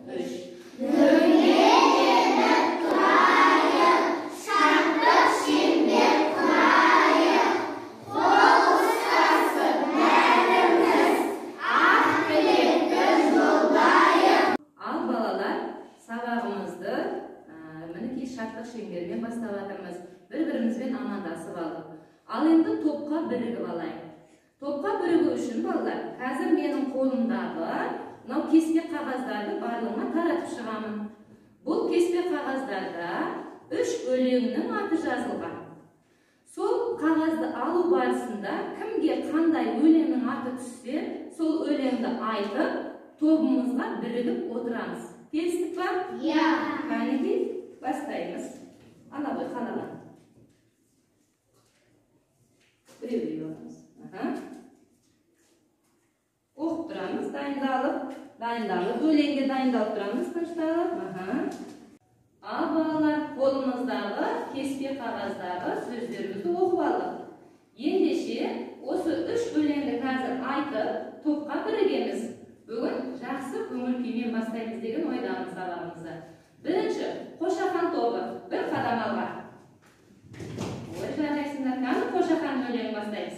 3. Şartlıq şеңбермен бастап жатырмыз. Bir-birimizбен амандасып алдық. Ал енді топқа бірігіп алайық. Топқа бірігу үшін балалар, қазір менің қолымдағы мынау кеспе қағаздарды барлығына таратып шығамын. Бұл кеспе қағаздарда 3 өлеңнің аты жазылған. Сол қағазды алу барысында кімге қандай өлеңнің аты түссе, сол өлеңді айтып, тобымызға бірігіп отырамыз. Келістік па? Иә. Қанекей? Бастаймыз. Ана ғой қалаған. Біреу аламыз. Оқып тұрамыз, дайындалып. Өлеңге дайындалып тұрамыз, тынышталып. Ал балалар, қолымыздағы кеспе қағаздағы сөздерімізді оқып алдық. Ендеше, осы 3 өлеңді қазір айтып, топқа бірігеміз. Бүгін жақсы көңіл күймен бастаймыз деген ойдамыз сабағымызды. Бірінші, Қошақан тобы, бір қадам алға. Ой, жарайсыңдар, қаны Қошақан өлеңін бастаймыз.